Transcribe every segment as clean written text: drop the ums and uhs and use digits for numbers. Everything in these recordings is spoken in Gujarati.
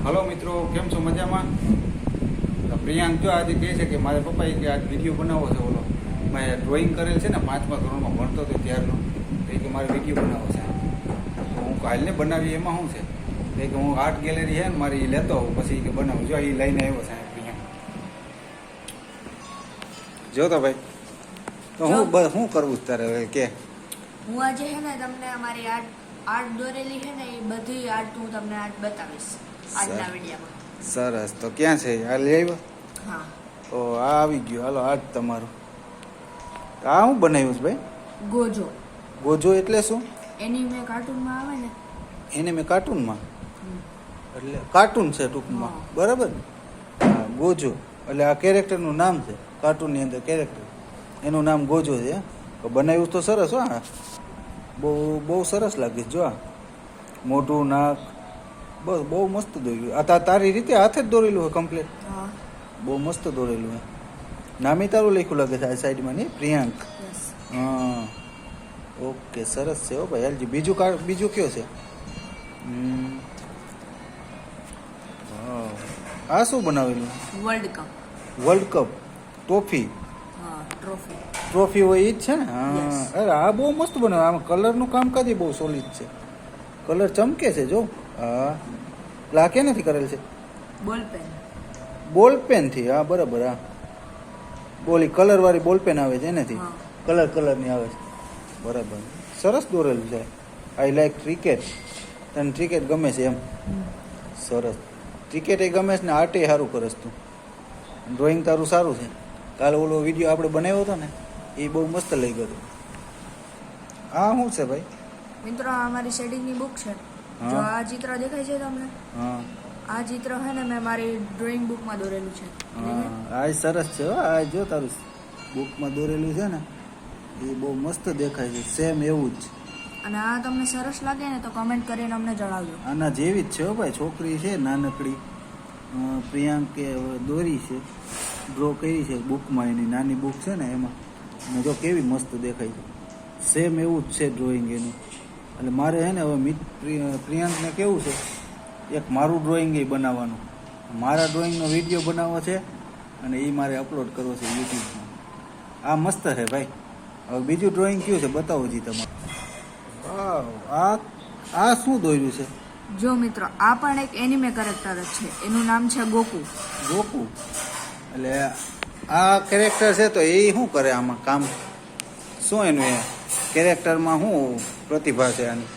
હલો મિત્રો, કેમ છો? મજામાં? પ્રિયાંક જો આજે કહે છે કે મારા પપ્પાએ કે આજ વિડીયો બનાવવો છે. ઓલો મેં ડ્રોઈંગ કરેલ છે ને 5મા ધોરણમાં ભણતો હતો ત્યારનો, એ કે મારે વિડીયો બનાવવો છે. તો હું કાલને બનાવી, એમાં શું છે એ કે હું આર્ટ ગેલેરી છે ને મારી લેતો હોઉં, પછી કે બનાવું. જો એ લઈને આવ્યો છે પ્રિયાંક. જો તો ભાઈ, તો હું કરવું છે તારે હવે કે? હું આજે છે ને તમને અમારી આર્ટ દોરેલી છે ને એ બધી આર્ટ હું તમને આજ બતાવીશ આજના વિડીયોમાં. સરસ. તો ક્યાં છે? આ લઈ આવ્યો? હા. તો આ આવી ગયો. હાલો, આર્ટ તમારું. આ હું બનાવ્યું છે ભાઈ? ગોજો. ગોજો એટલે શું? એની મેં કાર્ટૂનમાં આવે ને એને મેં કાર્ટૂનમાં, એટલે કાર્ટૂન છે ટૂંકમાં, બરાબર ને? હા, ગોજો એટલે આ કેરેક્ટરનું નામ છે. કાર્ટૂનની અંદર કેરેક્ટર, એનું નામ ગોજો છે. તો બનાવ્યું તો સરસ હો. હા, બહુ સરસ લાગે. જો આ મોઢું, નાક, બસ બહુ મસ્ત દોરેલું. આ તારી રીતે હાથે જ દોરેલું હોય કમ્પ્લીટ? હા. બહુ મસ્ત દોરેલું હોય. નામી તારું લખ્યું લાગે છે આ સાઈડમાં, નહીં? પ્રિયાંક. હા, ઓકે, સરસ છે હો ભાઈ. હાલજી, બીજું કયો છે? આ શું બનાવેલું? World cup. World cup trophy. હા, ટ્રોફી હોય એ જ છે ને? હા. અરે આ બહુ મસ્ત બનાવે. આમાં કલરનું કામકાજ બહુ સોલિડ છે. કલર ચમકે છે જો. હા, આ કેનાથી કરેલ છે? બોલ પેનથી. હા, બરાબર. હા, બોલી કલર વાળી બોલ પેન આવે છે એનાથી. કલરની આવે છે, બરાબર. સરસ દોરેલું છે. I like cricket. તને ક્રિકેટ ગમે છે એમ? સરસ. ક્રિકેટ એ ગમે છે ને આર્ટ એ સારું કરસ તું. ડ્રોઈંગ તારું સારું છે. કાલે ઓલો વિડીયો આપણે બનાવ્યો હતો ને એ બહુ મસ્ત લઈ ગયો. આ શું છે ભાઈ? મિત્રો, આ અમારી શેડિંગની બુક છે. જો આ ચિત્ર દેખાય છે તમને? હા, આ ચિત્ર છે ને મેં મારી ડ્રોઈંગ બુકમાં દોરેલું છે. હા, આ સરસ છે. આ જો તારું બુકમાં દોરેલું છે ને એ બહુ મસ્ત દેખાય છે. સેમ એવું જ. અને આ તમને સરસ લાગે ને તો કમેન્ટ કરીને અમને જણાવજો. આના જેવી જ છે હો ભાઈ. છોકરી છે નાનકડી, પ્રિયાંકે દોરી છે, ડ્રો કરી છે બુકમાં. એની નાની બુક છે ને એમાં. અને જો કેવી મસ્ત દેખાય છે. સેમ એવું જ છે ડ્રોઈંગ એનું. એટલે મારે છે ને હવે પ્રિયાંકને કેવું છે, એક મારું ડ્રોઈંગ એ બનાવવાનું, મારા ડ્રોઈંગનો વિડીયો બનાવવો છે અને એ મારે અપલોડ કરવો છે યુટ્યુબમાં. આ મસ્ત છે ભાઈ. હવે બીજું ડ્રોઈંગ કયું છે બતાવો જી તમારે. આ શું દોર્યું છે? જો મિત્રો, આ પણ એક એનિમે કેરેક્ટર જ છે. એનું નામ છે ગોકુ. એટલે આ કેરેક્ટર છે તો એ શું કરે આમાં કામ? શું એનું એ કેરેક્ટરમાં શું પ્રતિભા છે આની?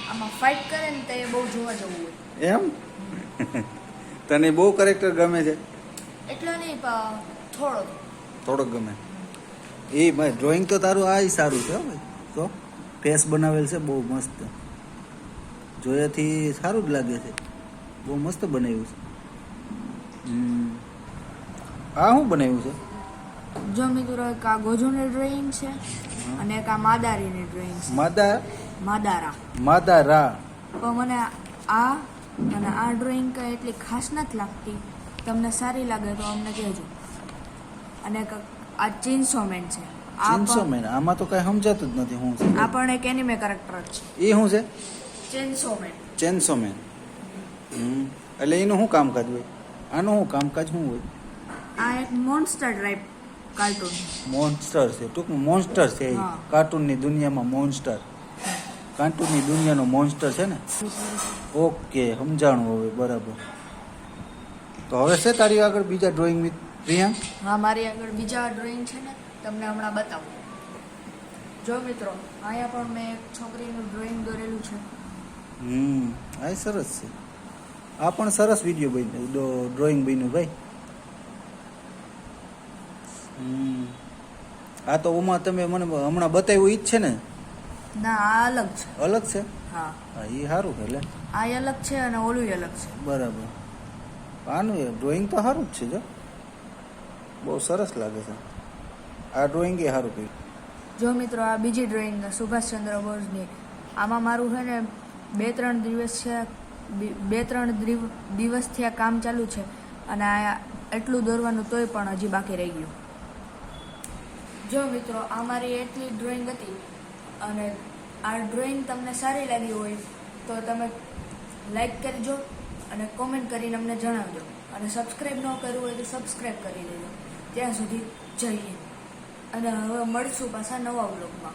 આમાં ફાઇટ કરે ને તો એ બહુ જોવા જવું હોય. એમ? તને બહુ કેરેક્ટર ગમે છે? એટલો નહીં, થોડોક ગમે. એ ભાઈ ડ્રોઈંગ તો તારું આ સારું છે ભાઈ. તો ફેસ બનાવેલ છે બહુ મસ્ત. જોયાથી સારું જ લાગે છે. બહુ મસ્ત બનાવ્યું છે. આ શું બનાવ્યું છે? જો મિત્રો, એક આ ગોજોની ડ્રોઈંગ છે અને એક આ માદારીની ડ્રોઈંગ છે. માદારા. પણ મને આ અને આ ડ્રોઈંગ કઈ એટલી ખાસ નથી લાગતી. તમને સારી લાગે તો અમને કહેજો. અને આ ચેઇનસો મેન છે. આમાં તો કઈ સમજાતું જ નથી. શું છે? આ પણ એક એનિમે કેરેક્ટર જ છે. એ શું છે? Chainsaw main. એટલે એનું શું કામકાજ હોય? આનું શું કામકાજ શું હોય? આ એક મોન્સ્ટર ટાઈપ કાર્ટૂન. મોન્સ્ટર છે ટૂંકમાં. મોન્સ્ટર છે કાર્ટૂનની દુનિયામાં. મોન્સ્ટર કાર્ટૂનની દુનિયાનો મોન્સ્ટર છે ને? ઓકે, સમજાણું હવે, બરાબર. તો હવે છે તારી આગળ બીજા ડ્રોઈંગ પ્રિયાંક? હા, મારી આગળ બીજા ડ્રોઈંગ છે ને, તમને હમણાં બતાવું. જો મિત્રો, અહીંયા પણ મેં એક છોકરીનું ડ્રોઈંગ દોરેલું છે. આ સરસ છે. આ પણ સરસ વિડીયો બન્યો, ડ્રોઈંગ બન્યું ભાઈ. આ તો ઓમાં તમે મને હમણાં બતાવ્યું ઈ જ છે ને? ના, આ અલગ છે. અલગ છે? હા, એ સારું છે. એટલે આ અલગ છે અને ઓલું અલગ છે. બરાબર. આનું ડ્રોઈંગ તો સારું જ છે. જો બહુ સરસ લાગે છે. આ ડ્રોઈંગ એ સારું કર્યું. જો મિત્રો, આ બીજી ડ્રોઈંગ સુભાષચંદ્ર બોઝની. આમાં મારું છે ને 2-3 દિવસથી આ કામ ચાલુ છે અને આ એટલું દોરવાનું તોય પણ હજી બાકી રહી ગયું. જો મિત્રો, આ મારી એટલી ડ્રોઈંગ હતી અને આ ડ્રોઈંગ તમને સારી લાગી હોય તો તમે લાઈક કરજો અને કોમેન્ટ કરીને અમને જણાવજો. અને સબસ્ક્રાઈબ ન કરવું હોય તો સબસ્ક્રાઈબ કરી દેજો. ત્યાં સુધી જય હિન્દ. અને હવે મળશું પાછા નવા વ્લોગમાં.